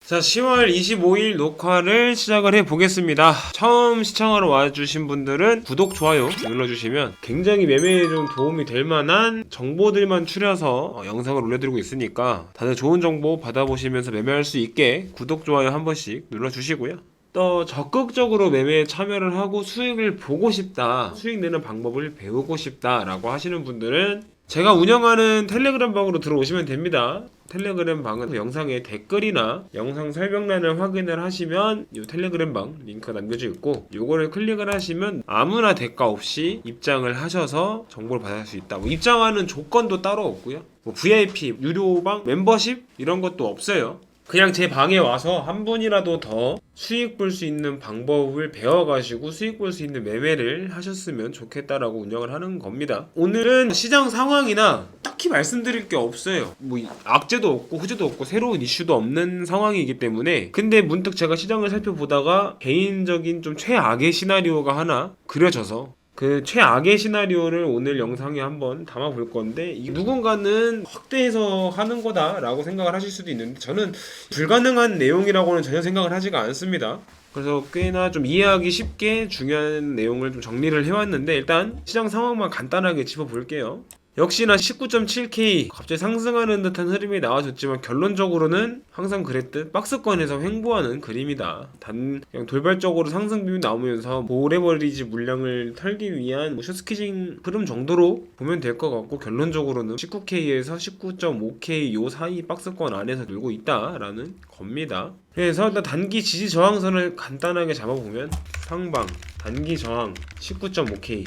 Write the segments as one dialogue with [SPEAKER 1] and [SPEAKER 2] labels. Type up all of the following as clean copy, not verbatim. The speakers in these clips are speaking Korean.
[SPEAKER 1] 자, 10월 25일 녹화를 시작을 해보겠습니다. 처음 시청하러 와주신 분들은 구독, 좋아요 눌러주시면 굉장히 매매에 좀 도움이 될 만한 정보들만 추려서 영상을 올려드리고 있으니까 다들 좋은 정보 받아보시면서 매매할 수 있게 구독, 좋아요 한 번씩 눌러주시고요. 또 적극적으로 매매에 참여를 하고 수익을 보고 싶다, 수익 내는 방법을 배우고 싶다 라고 하시는 분들은 제가 운영하는 텔레그램 방으로 들어오시면 됩니다. 텔레그램 방은 영상의 댓글이나 영상 설명란을 확인을 하시면 이 텔레그램 방 링크가 남겨져 있고, 요거를 클릭을 하시면 아무나 대가 없이 입장을 하셔서 정보를 받을 수 있다. 뭐 입장하는 조건도 따로 없고요. 뭐 VIP, 유료방, 멤버십 이런 것도 없어요. 그냥 제 방에 와서 한 분이라도 더 수익 볼 수 있는 방법을 배워가지고 수익 볼 수 있는 매매를 하셨으면 좋겠다라고 운영을 하는 겁니다. 오늘은 시장 상황이나 딱히 말씀드릴 게 없어요. 뭐 악재도 없고 후재도 없고 새로운 이슈도 없는 상황이기 때문에, 근데 문득 제가 시장을 살펴보다가 개인적인 좀 최악의 시나리오가 하나 그려져서 그 최악의 시나리오를 오늘 영상에 한번 담아볼 건데, 누군가는 확대해서 하는 거다라고 생각을 하실 수도 있는데 저는 불가능한 내용이라고는 전혀 생각을 하지가 않습니다. 그래서 꽤나 좀 이해하기 쉽게 중요한 내용을 좀 정리를 해왔는데, 일단 시장 상황만 간단하게 짚어볼게요. 역시나 19.7K 갑자기 상승하는 듯한 흐름이 나와줬지만 결론적으로는 항상 그랬듯 박스권에서 횡보하는 그림이다. 그냥 돌발적으로 상승 비율이 나오면서 보레버리지 물량을 털기 위한 숏스퀴징 흐름 정도로 보면 될 것 같고, 결론적으로는 19K에서 19.5K 요 사이 박스권 안에서 놀고 있다라는 겁니다. 그래서 일단 단기 지지 저항선을 간단하게 잡아보면 상방 단기 저항 19.5K,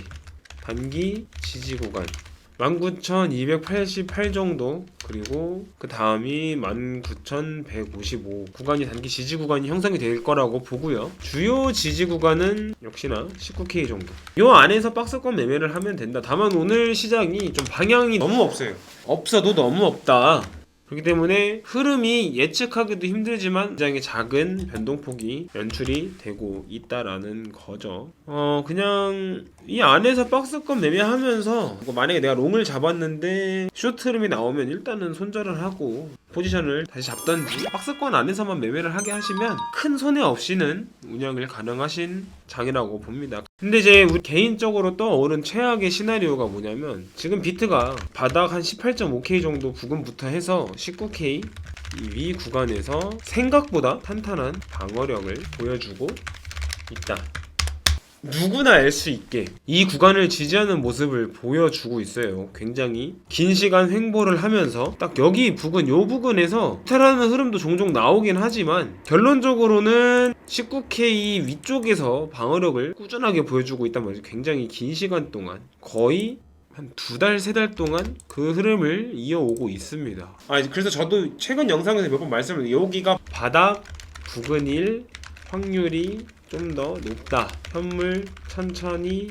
[SPEAKER 1] 단기 지지 구간 19,288 정도, 그리고 그 다음이 19,155 구간이 단기 지지 구간이 형성이 될 거라고 보고요. 주요 지지 구간은 역시나 19K 정도. 요 안에서 박스권 매매를 하면 된다. 다만 오늘 시장이 좀 방향이 너무 없어요. 없어도 너무 없다. 그렇기 때문에 흐름이 예측하기도 힘들지만 굉장히 작은 변동폭이 연출이 되고 있다라는 거죠. 그냥 이 안에서 박스권 매매하면서 만약에 내가 롱을 잡았는데 쇼트 흐름이 나오면 일단은 손절을 하고 포지션을 다시 잡던지, 박스권 안에서만 매매를 하게 하시면 큰 손해 없이는 운영을 가능하신 장이라고 봅니다. 근데 이제 우리 개인적으로 떠오른 최악의 시나리오가 뭐냐면, 지금 비트가 바닥 한 18.5K 정도 부근부터 해서 19K 위 구간에서 생각보다 탄탄한 방어력을 보여주고 있다. 누구나 알 수 있게 이 구간을 지지하는 모습을 보여주고 있어요. 굉장히 긴 시간 횡보를 하면서 딱 여기 부근, 요 부근에서 호텔하는 흐름도 종종 나오긴 하지만 결론적으로는 19K 위쪽에서 방어력을 꾸준하게 보여주고 있단 말이죠. 굉장히 긴 시간 동안, 거의 한 2달, 3달 동안 그 흐름을 이어오고 있습니다. 그래서 저도 최근 영상에서 몇 번 말씀을, 여기가 바닥 부근일 확률이 좀 더 높다, 현물 천천히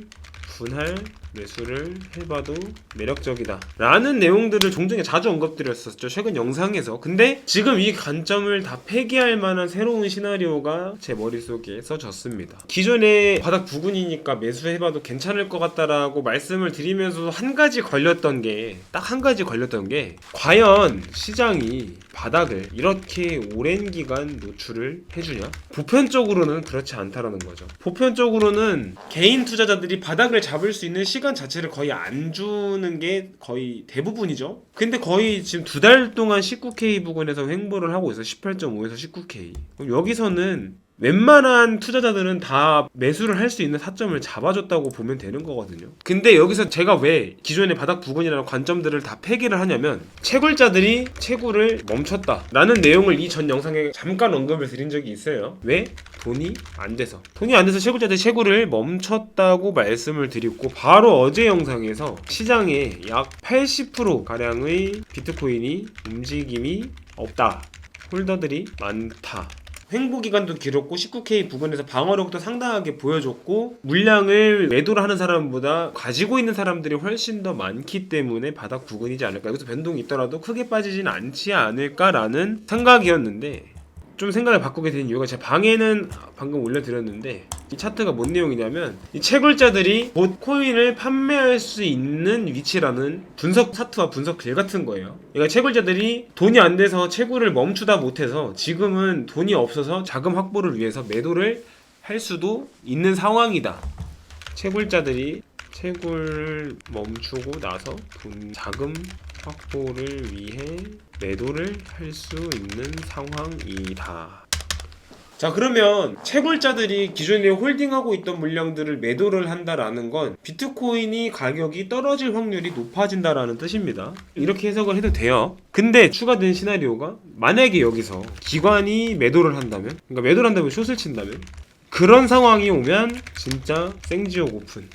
[SPEAKER 1] 분할 매수를 해봐도 매력적이다 라는 내용들을 종종 자주 언급드렸었죠, 최근 영상에서. 근데 지금 이 관점을 다 폐기할 만한 새로운 시나리오가 제 머릿속에 써졌습니다. 기존에 바닥 부근이니까 매수해봐도 괜찮을 것 같다라고 말씀을 드리면서 한 가지 걸렸던 게, 딱 한 가지 걸렸던 게, 과연 시장이 바닥을 이렇게 오랜 기간 노출을 해주냐? 보편적으로는 그렇지 않다라는 거죠. 보편적으로는 개인 투자자들이 바닥을 잡을 수 있는 시간 자체를 거의 안 주는 게 거의 대부분이죠. 근데 거의 지금 2달 동안 19K 부근에서 횡보를 하고 있어. 18.5에서 19K. 여기서는 웬만한 투자자들은 다 매수를 할 수 있는 타점을 잡아줬다고 보면 되는 거거든요. 근데 여기서 제가 왜 기존의 바닥 부근이라는 관점들을 다 폐기를 하냐면, 채굴자들이 채굴을 멈췄다 라는 내용을 이 전 영상에 잠깐 언급을 드린 적이 있어요. 왜? 돈이 안 돼서 채굴자들이 채굴을 멈췄다고 말씀을 드리고, 바로 어제 영상에서 시장에 약 80%가량의 비트코인이 움직임이 없다, 홀더들이 많다, 횡보 기간도 길었고 19K 부근에서 방어력도 상당하게 보여줬고, 물량을 매도를 하는 사람보다 가지고 있는 사람들이 훨씬 더 많기 때문에 바닥 부근이지 않을까, 여기서 변동이 있더라도 크게 빠지진 않지 않을까라는 생각이었는데, 좀 생각을 바꾸게 된 이유가 제가 방에는 방금 올려드렸는데 이 차트가 뭔 내용이냐면 이 채굴자들이 곧 코인을 판매할 수 있는 위치라는 분석 차트와 분석 글 같은 거예요. 그러니까 채굴자들이 돈이 안 돼서 채굴을 멈추다 못해서 지금은 돈이 없어서 자금 확보를 위해서 매도를 할 수도 있는 상황이다. 채굴자들이 채굴을 멈추고 나서 자금 확보를 위해 매도를 할 수 있는 상황이다. 자, 그러면 채굴자들이 기존에 홀딩하고 있던 물량들을 매도를 한다라는 건 비트코인이 가격이 떨어질 확률이 높아진다라는 뜻입니다. 이렇게 해석을 해도 돼요. 근데 추가된 시나리오가 만약에 여기서 기관이 매도를 한다면, 그러니까 매도를 한다면 숏을 친다면, 그런 상황이 오면 진짜 생지옥 오픈,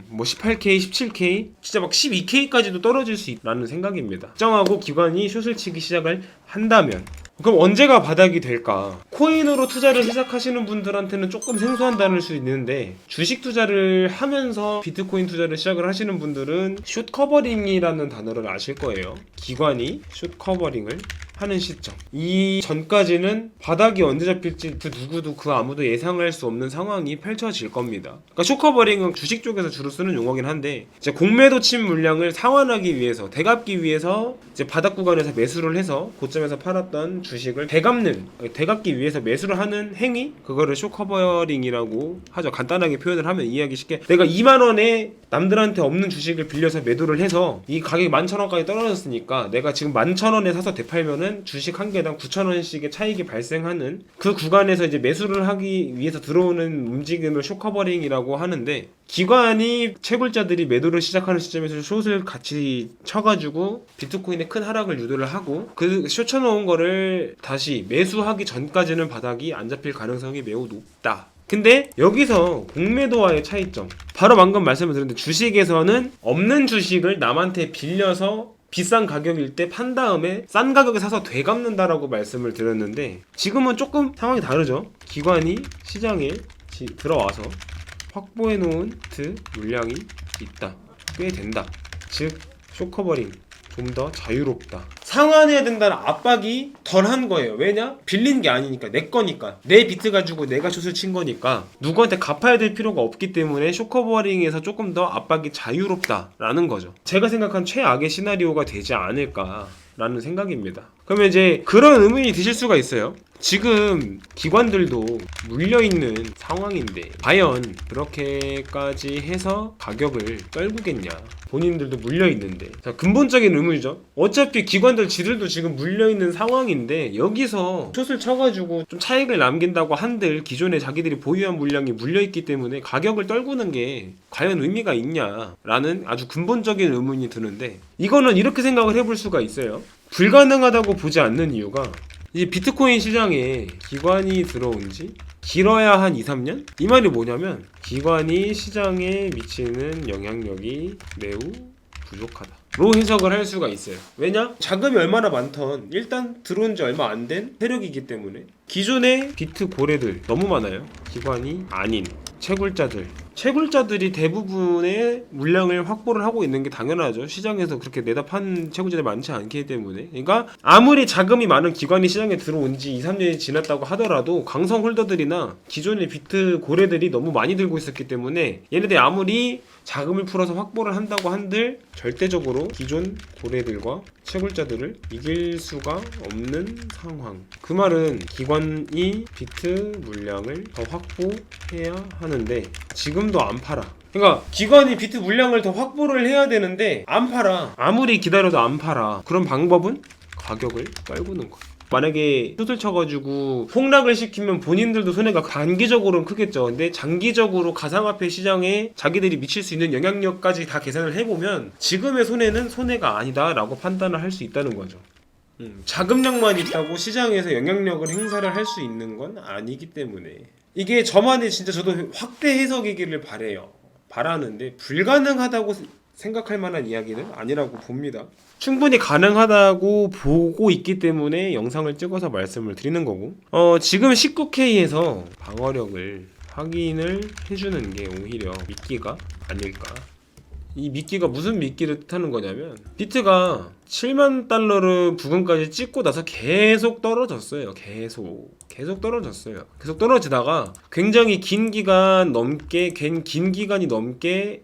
[SPEAKER 1] 뭐 18K, 17K, 진짜 막 12K까지도 떨어질 수 있다는 생각입니다. 특정하고 기관이 숏을 치기 시작을 한다면, 그럼 언제가 바닥이 될까? 코인으로 투자를 시작하시는 분들한테는 조금 생소한 단어일 수 있는데, 주식 투자를 하면서 비트코인 투자를 시작을 하시는 분들은 숏 커버링이라는 단어를 아실 거예요. 기관이 숏 커버링을 하는 시점, 이 전까지는 바닥이 언제 잡힐지 그 누구도 그 아무도 예상할 수 없는 상황이 펼쳐질 겁니다. 그러니까 숏커버링은 주식 쪽에서 주로 쓰는 용어긴 한데, 이제 공매도 친 물량을 상환하기 위해서, 되갚기 위해서 이제 바닥 구간에서 매수를 해서 고점에서 팔았던 주식을 되갚기 위해서 매수를 하는 행위, 그거를 숏커버링이라고 하죠. 간단하게 표현을 하면 이해하기 쉽게, 내가 2만 원에 남들한테 없는 주식을 빌려서 매도를 해서 이 가격이 11,000원까지 떨어졌으니까 내가 지금 11,000원에 사서 되팔면은 주식 한 개당 9,000원씩의 차익이 발생하는 그 구간에서 이제 매수를 하기 위해서 들어오는 움직임을 숏커버링이라고 하는데, 기관이 채굴자들이 매도를 시작하는 시점에서 숏을 같이 쳐가지고 비트코인의 큰 하락을 유도를 하고, 그 숏 쳐놓은 거를 다시 매수하기 전까지는 바닥이 안 잡힐 가능성이 매우 높다. 근데 여기서 공매도와의 차이점, 바로 방금 말씀을 드렸는데, 주식에서는 없는 주식을 남한테 빌려서 비싼 가격일 때 판 다음에 싼 가격에 사서 되갚는다라고 말씀을 드렸는데, 지금은 조금 상황이 다르죠. 기관이 시장에 들어와서 확보해 놓은 물량이 있다, 꽤 된다. 즉 숏커버링 좀 더 자유롭다, 상환해야 된다는 압박이 덜한 거예요. 왜냐? 빌린 게 아니니까, 내 거니까, 내 비트 가지고 내가 숏을 친 거니까 누구한테 갚아야 될 필요가 없기 때문에 숏커버링에서 조금 더 압박이 자유롭다라는 거죠. 제가 생각한 최악의 시나리오가 되지 않을까라는 생각입니다. 그러면 이제 그런 의문이 드실 수가 있어요. 지금 기관들도 물려있는 상황인데 과연 그렇게까지 해서 가격을 떨구겠냐? 본인들도 물려있는데. 자, 근본적인 의문이죠. 어차피 기관들 지들도 지금 물려있는 상황인데 여기서 숏을 쳐가지고 좀 차익을 남긴다고 한들 기존에 자기들이 보유한 물량이 물려있기 때문에 가격을 떨구는 게 과연 의미가 있냐라는 아주 근본적인 의문이 드는데, 이거는 이렇게 생각을 해볼 수가 있어요. 불가능하다고 보지 않는 이유가, 이 비트코인 시장에 기관이 들어온 지 길어야 한 2, 3년? 이 말이 뭐냐면 기관이 시장에 미치는 영향력이 매우 부족하다 로 해석을 할 수가 있어요. 왜냐? 자금이 얼마나 많던, 일단 들어온 지 얼마 안 된 세력이기 때문에. 기존의 비트 고래들 너무 많아요. 기관이 아닌 채굴자들이 대부분의 물량을 확보를 하고 있는 게 당연하죠. 시장에서 그렇게 내다 판 채굴자들이 많지 않기 때문에. 그러니까 아무리 자금이 많은 기관이 시장에 들어온 지 2, 3년이 지났다고 하더라도 강성 홀더들이나 기존의 비트 고래들이 너무 많이 들고 있었기 때문에 얘네들이 아무리 자금을 풀어서 확보를 한다고 한들 절대적으로 기존 고래들과 채굴자들을 이길 수가 없는 상황. 그 말은 기관이 비트 물량을 더 확보해야 하는데 지금도 안 팔아. 그러니까 기관이 비트 물량을 더 확보를 해야 되는데 안 팔아. 아무리 기다려도 안 팔아. 그런 방법은 가격을 떨구는 거야. 만약에 숏을 쳐가지고 폭락을 시키면 본인들도 손해가 단기적으로는 크겠죠. 근데 장기적으로 가상화폐 시장에 자기들이 미칠 수 있는 영향력까지 다 계산을 해보면 지금의 손해는 손해가 아니다 라고 판단을 할 수 있다는 거죠. 자금력만 있다고 시장에서 영향력을 행사를 할 수 있는 건 아니기 때문에, 이게 저만의 진짜 저도 확대 해석이기를 바라는데 불가능하다고 생각할 만한 이야기는 아니라고 봅니다. 충분히 가능하다고 보고 있기 때문에 영상을 찍어서 말씀을 드리는 거고, 지금 19K에서 방어력을 확인을 해주는 게 오히려 미끼가 아닐까. 이 미끼가 무슨 미끼를 뜻하는 거냐면, 비트가 $70,000 부근까지 찍고 나서 계속 떨어졌어요. 계속. 계속 떨어졌어요. 계속 떨어지다가 굉장히 긴 기간이 넘게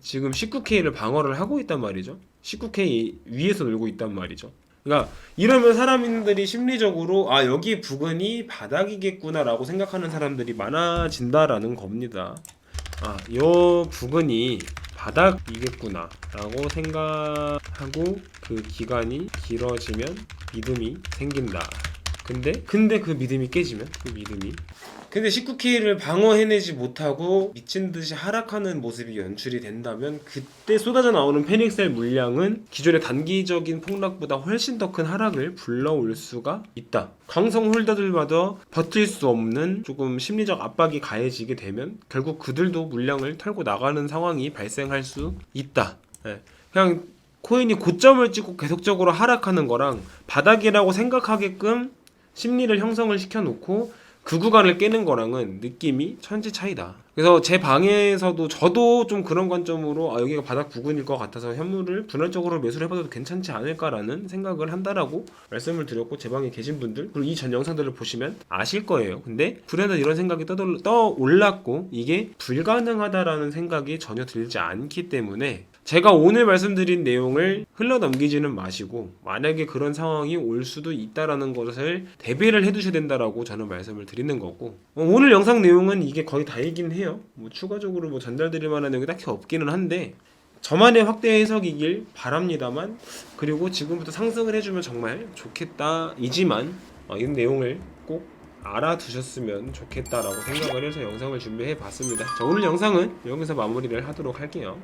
[SPEAKER 1] 지금 19K를 방어를 하고 있단 말이죠. 19K 위에서 놀고 있단 말이죠. 그러니까 이러면 사람들이 심리적으로 아 여기 부근이 바닥이겠구나라고 생각하는 사람들이 많아진다라는 겁니다. 아, 요 부근이 바닥이겠구나라고 생각하고 그 기간이 길어지면 믿음이 생긴다. 근데 그 믿음이 깨지면 근데 19K를 방어해내지 못하고 미친듯이 하락하는 모습이 연출이 된다면 그때 쏟아져 나오는 패닉셀 물량은 기존의 단기적인 폭락보다 훨씬 더 큰 하락을 불러올 수가 있다. 강성 홀더들마다 버틸 수 없는 조금 심리적 압박이 가해지게 되면 결국 그들도 물량을 털고 나가는 상황이 발생할 수 있다. 예. 그냥 코인이 고점을 찍고 계속적으로 하락하는 거랑 바닥이라고 생각하게끔 심리를 형성을 시켜놓고 그 구간을 깨는 거랑은 느낌이 천지 차이다. 그래서 제 방에서도 저도 좀 그런 관점으로 아 여기가 바닥 부근일 것 같아서 현물을 분할적으로 매수를 해봐도 괜찮지 않을까라는 생각을 한다라고 말씀을 드렸고, 제 방에 계신 분들 그리고 이 전 영상들을 보시면 아실 거예요. 근데 불현듯 이런 생각이 떠올랐고 이게 불가능하다라는 생각이 전혀 들지 않기 때문에 제가 오늘 말씀드린 내용을 흘러넘기지는 마시고 만약에 그런 상황이 올 수도 있다라는 것을 대비를 해두셔야 된다라고 저는 말씀을 드리는 거고, 오늘 영상 내용은 이게 거의 다이긴 해요. 뭐 추가적으로 뭐 전달드릴 만한 내용이 딱히 없기는 한데 저만의 확대 해석이길 바랍니다만, 그리고 지금부터 상승을 해주면 정말 좋겠다 이지만 이 내용을 꼭 알아두셨으면 좋겠다라고 생각을 해서 영상을 준비해 봤습니다. 자, 오늘 영상은 여기서 마무리를 하도록 할게요.